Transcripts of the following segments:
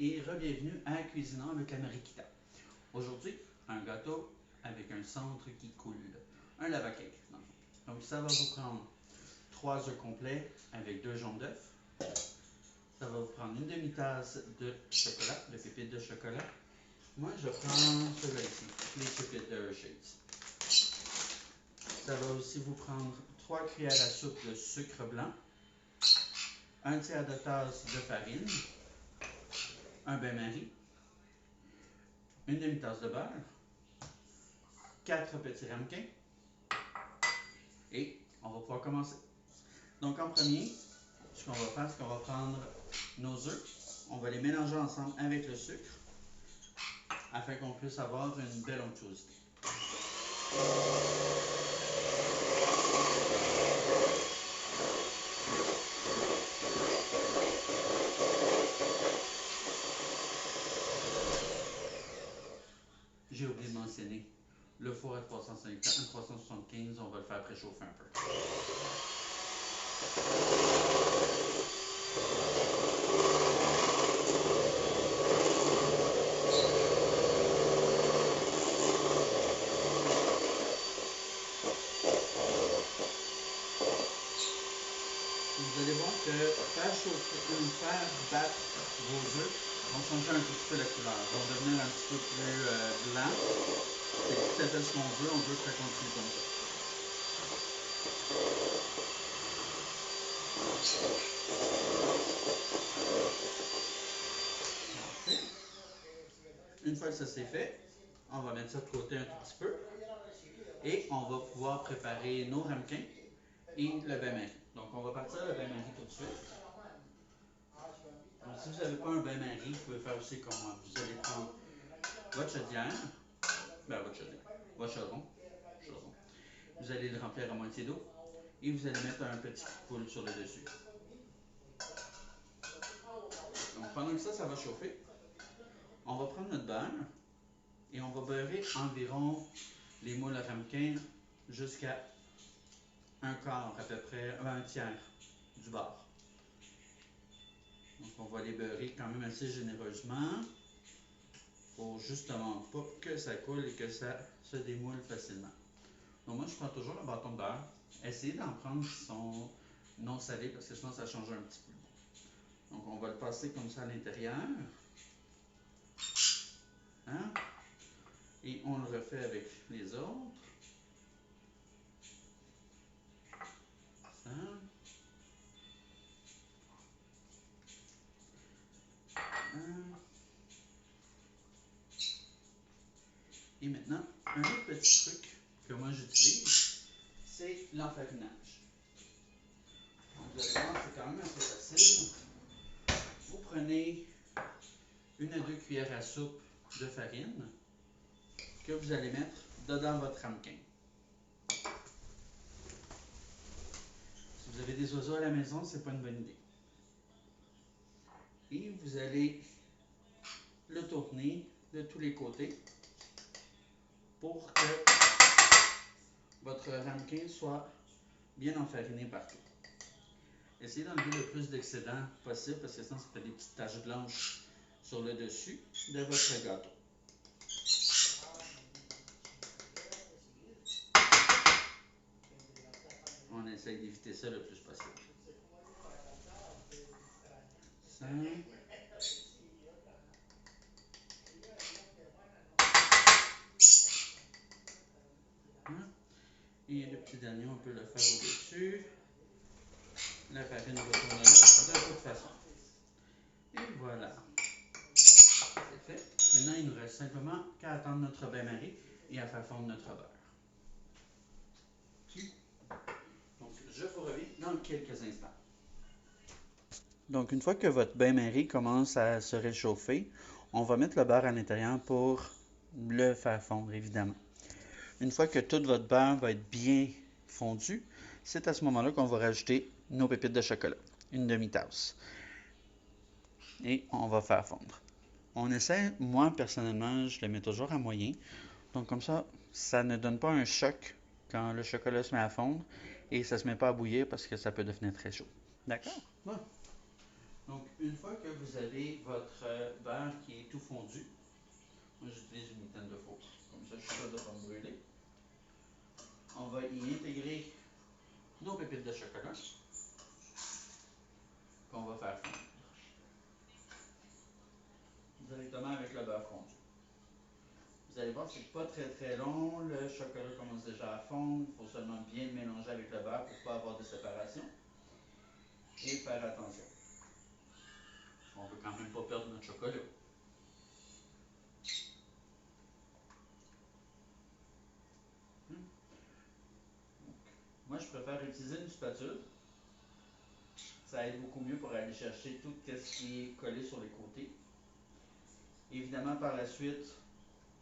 et re-bienvenue à Cuisinant avec la Mariquita. Aujourd'hui, un gâteau avec un centre qui coule, un lava cake. Donc ça va vous prendre 3 œufs complets avec 2 jaunes d'œufs. Ça va vous prendre une demi-tasse de chocolat, de pépites de chocolat. Moi, je prends ceux-là ici, les pépites de Hershey's. Ça va aussi vous prendre 3 cuillères à soupe de sucre blanc, un tiers de tasse de farine, un bain-marie, une demi-tasse de beurre, 4 petits ramequins et on va pouvoir commencer. Donc en premier, ce qu'on va faire, c'est qu'on va prendre nos œufs, on va les mélanger ensemble avec le sucre afin qu'on puisse avoir une belle onctuosité. J'ai oublié de mentionner, le four à 375, on va le faire préchauffer un peu. Vous allez voir que faire battre vos œufs vont changer un petit peu la couleur, vont devenir un petit peu plus blanc. C'est tout à fait ce qu'on veut que ça continue comme ça. Parfait. Une fois que ça c'est fait, on va mettre ça de côté un tout petit peu et on va pouvoir préparer nos ramequins et le bain-marie. Donc on va partir le bain-marie tout de suite. Donc, si vous n'avez pas un bain-marie, vous pouvez faire aussi comme moi. Vous allez prendre votre chaudière, votre chaudron. Vous allez le remplir à moitié d'eau et vous allez mettre un petit poule sur le dessus. Donc pendant que ça va chauffer, on va prendre notre beurre et on va beurrer environ les moules à ramequin jusqu'à un quart, à peu près un tiers du beurre. Donc on va les beurrer quand même assez généreusement pour justement pas que ça coule et que ça se démoule facilement. Donc moi je prends toujours le bâton de beurre. Essayez d'en prendre qui sont non salés parce que sinon ça change un petit peu. Donc on va le passer comme ça à l'intérieur. Hein? Et on le refait avec les autres. Ça. Et maintenant, un autre petit truc que moi j'utilise, c'est l'enfarinage. Donc vous allez voir, c'est quand même assez facile. Vous prenez 1 à 2 cuillères à soupe de farine que vous allez mettre dedans votre ramequin. Si vous avez des oiseaux à la maison, c'est pas une bonne idée. Et vous allez le tourner de tous les côtés pour que votre ramequin soit bien enfariné partout. Essayez d'enlever le plus d'excédents possible parce que sinon ça fait des petites taches blanches sur le dessus de votre gâteau. On essaye d'éviter ça le plus possible. Ça. Et le petit dernier, on peut le faire au-dessus. La farine va tourner là de toute façon. Et voilà. C'est fait. Maintenant, il nous reste simplement qu'à attendre notre bain-marie et à faire fondre notre beurre. Donc, je vous reviens dans quelques instants. Donc, une fois que votre bain-marie commence à se réchauffer, on va mettre le beurre à l'intérieur pour le faire fondre, évidemment. Une fois que tout votre beurre va être bien fondu, c'est à ce moment-là qu'on va rajouter nos pépites de chocolat, une demi-tasse. Et on va faire fondre. On essaie, moi personnellement, je le mets toujours à moyen. Donc comme ça, ça ne donne pas un choc quand le chocolat se met à fondre et ça ne se met pas à bouillir parce que ça peut devenir très chaud. D'accord? Bon. Donc, une fois que vous avez votre beurre qui est tout fondu, moi j'utilise une mitaine de four. Comme ça, je suis sûr de ne pas me brûler. On va y intégrer nos pépites de chocolat qu'on va faire fondre directement avec le beurre fondu. Vous allez voir, c'est pas très long. Le chocolat commence déjà à fondre. Il faut seulement bien le mélanger avec le beurre pour ne pas avoir de séparation. Et faire attention. On ne veut quand même pas perdre notre chocolat. Moi, je préfère utiliser une spatule. Ça aide beaucoup mieux pour aller chercher tout ce qui est collé sur les côtés. Évidemment, par la suite,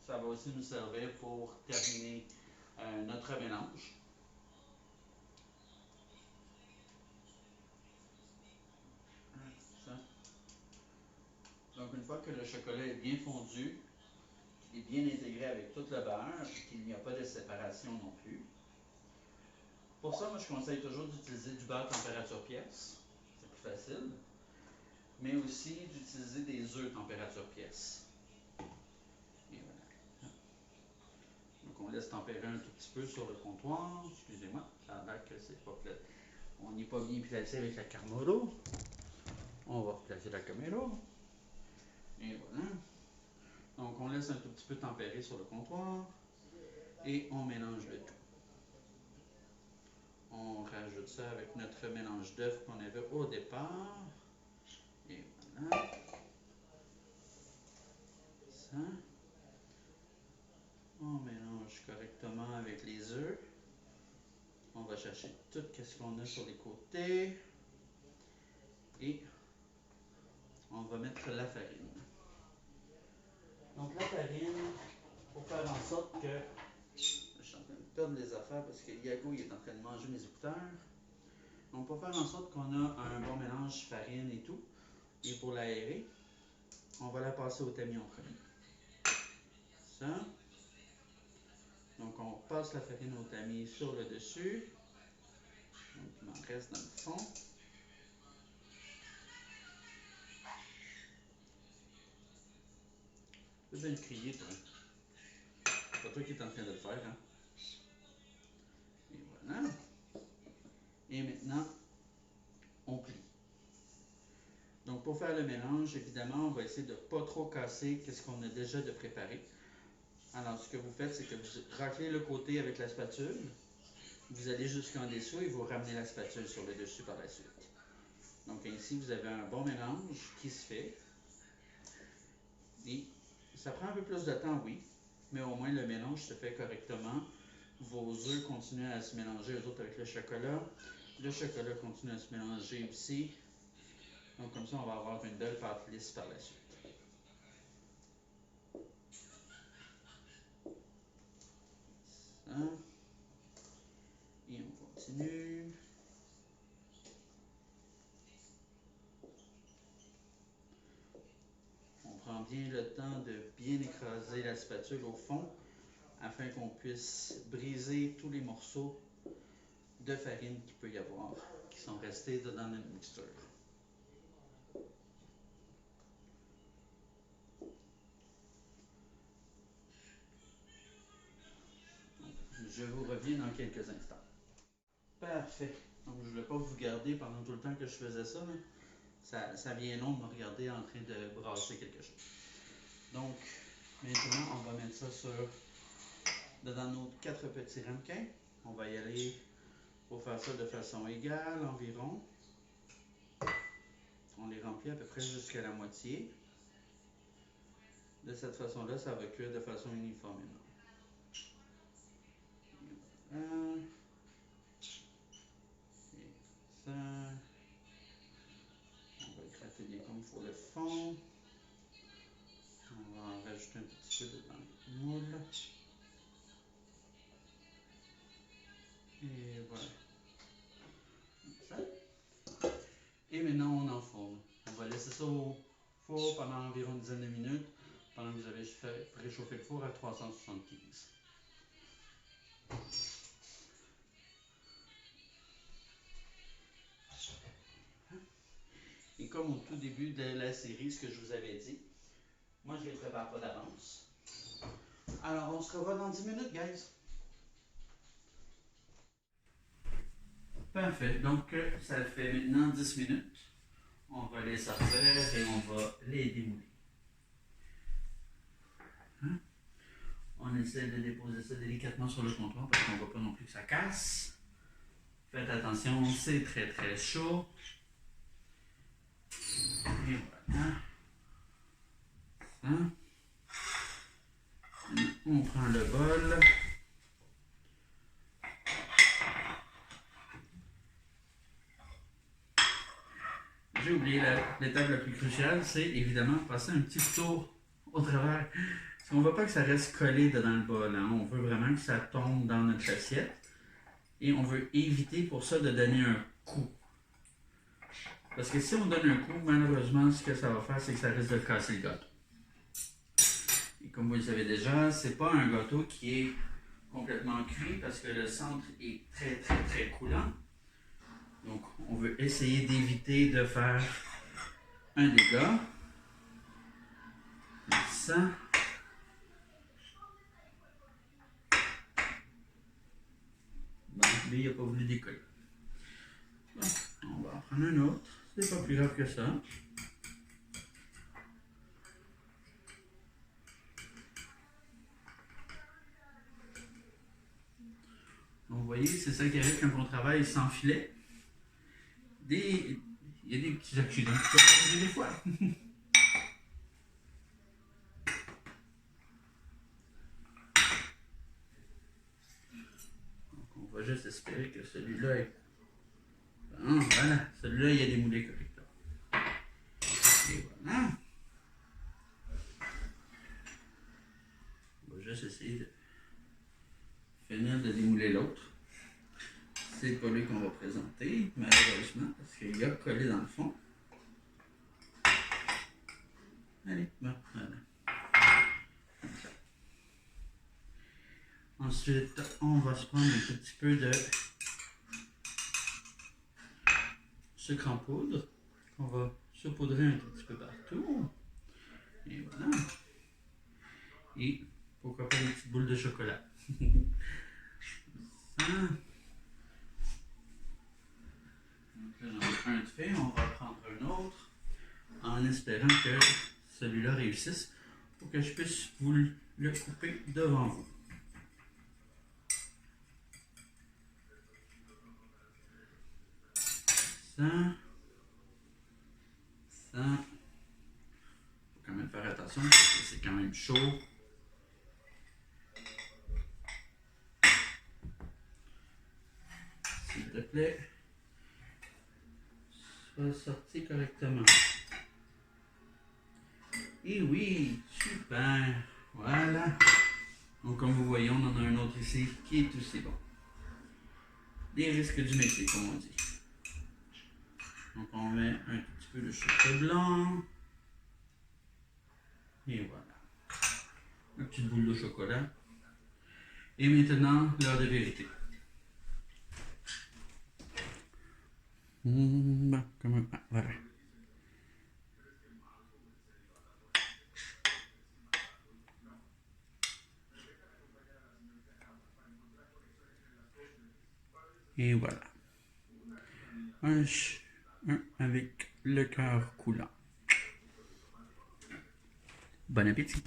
ça va aussi nous servir pour terminer notre mélange. Ça. Donc, une fois que le chocolat est bien fondu, qu'il est bien intégré avec tout le beurre, et qu'il n'y a pas de séparation non plus, pour ça, moi, je conseille toujours d'utiliser du beurre température pièce. C'est plus facile. Mais aussi d'utiliser des œufs température pièce. Et voilà. Donc, on laisse tempérer un tout petit peu sur le comptoir. Excusez-moi, ça a l'air que c'est pas plat. On n'est pas bien placé avec la caméra. On va replacer la caméra. Et voilà. Donc, on laisse un tout petit peu tempérer sur le comptoir. Et on mélange le tout. On rajoute ça avec notre mélange d'œufs qu'on avait au départ. Et voilà. Ça. On mélange correctement avec les œufs. On va chercher tout ce qu'on a sur les côtés. Et on va mettre la farine. Donc la farine, pour faire en sorte que... Je suis en train de perdre les affaires parce que Yago il est en train de manger mes écouteurs. Donc pour faire en sorte qu'on a un bon mélange farine et tout, et pour l'aérer, on va la passer au tamis en premier. Ça. Donc on passe la farine au tamis sur le dessus. Donc il m'en reste dans le fond. Tu peux bien crier, toi. C'est pas toi qui es en train de le faire, hein? Et voilà. Et maintenant, on plie. Donc, pour faire le mélange, évidemment, on va essayer de ne pas trop casser ce qu'on a déjà de préparé. Alors, ce que vous faites, c'est que vous raclez le côté avec la spatule. Vous allez jusqu'en dessous et vous ramenez la spatule sur le dessus par la suite. Donc, ainsi, vous avez un bon mélange qui se fait. Et ça prend un peu plus de temps, oui, mais au moins le mélange se fait correctement. Vos œufs continuent à se mélanger, eux autres, avec le chocolat. Le chocolat continue à se mélanger aussi. Donc, comme ça, on va avoir une belle pâte lisse par la suite. Ça. Et on continue. On prend bien le temps de bien écraser la spatule au fond afin qu'on puisse briser tous les morceaux de farine qu'il peut y avoir qui sont restés dans notre mixture. Je vous reviens dans quelques instants. Parfait. Donc, je ne voulais pas vous garder pendant tout le temps que je faisais ça. Ça vient long de me regarder en train de brasser quelque chose. Donc, maintenant, on va mettre ça dans nos 4 petits ramequins. On va y aller pour faire ça de façon égale environ. On les remplit à peu près jusqu'à la moitié. De cette façon-là, ça va cuire de façon uniformément. Et ça. On va écraser bien comme il faut le fond. On va en rajouter un petit peu dans le moule. Et voilà. Ça. Et maintenant, on enfourne. On va laisser ça au four pendant environ une dizaine de minutes, pendant que vous avez fait réchauffer le four à 375. Et comme au tout début de la série, ce que je vous avais dit. Moi, je les prépare pas d'avance. Alors, on se revoit dans 10 minutes, guys. Parfait. Donc, ça fait maintenant 10 minutes. On va les sortir et on va les démouler. Hein? On essaie de déposer ça délicatement sur le comptoir parce qu'on ne voit pas non plus que ça casse. Faites attention, c'est très très chaud. Et voilà. Ça. On prend le bol. J'ai oublié l'étape la plus cruciale, c'est évidemment passer un petit couteau au travers. Parce qu'on ne veut pas que ça reste collé dedans le bol. Hein. On veut vraiment que ça tombe dans notre assiette. Et on veut éviter pour ça de donner un coup. Parce que si on donne un coup, malheureusement, ce que ça va faire, c'est que ça risque de casser le gâteau. Et comme vous le savez déjà, c'est pas un gâteau qui est complètement cuit parce que le centre est très très très coulant. Donc, on veut essayer d'éviter de faire un dégât. Ça. Bon, lui, il n'a pas voulu décoller. Bon, on va en prendre un autre. C'est pas plus grave que ça. Donc, vous voyez, c'est ça qui arrive quand on travaille sans filet. Il y a des petits accidents qui peuvent arriver des fois. Donc, on va juste espérer que celui-là est... Bon, voilà, celui-là, il y a des moulés correctement. Et voilà. On va juste essayer de finir de démouler l'autre. C'est pas lui qu'on va présenter, malheureusement, parce qu'il a collé dans le fond. Allez, bon, voilà. Ensuite, on va se prendre un petit peu de sucre en poudre qu'on va saupoudrer un petit peu partout. Et voilà. Et pourquoi pas une petite boule de chocolat. Ça. Donc là, j'en ai un de fait, on va prendre un autre en espérant que celui-là réussisse pour que je puisse vous le couper devant vous. Ça. Ça. Faut quand même faire attention parce que c'est quand même chaud. S'il te plaît, sois sorti correctement. Et oui, super. Voilà. Donc comme vous voyez, on en a un autre ici qui est aussi bon. Les risques du métier, comme on dit. Donc on met un petit peu de chocolat blanc. Et voilà. Une petite boule de chocolat. Et maintenant, l'heure de vérité. Voilà. Et voilà. Un avec le cœur coulant. Bon appétit!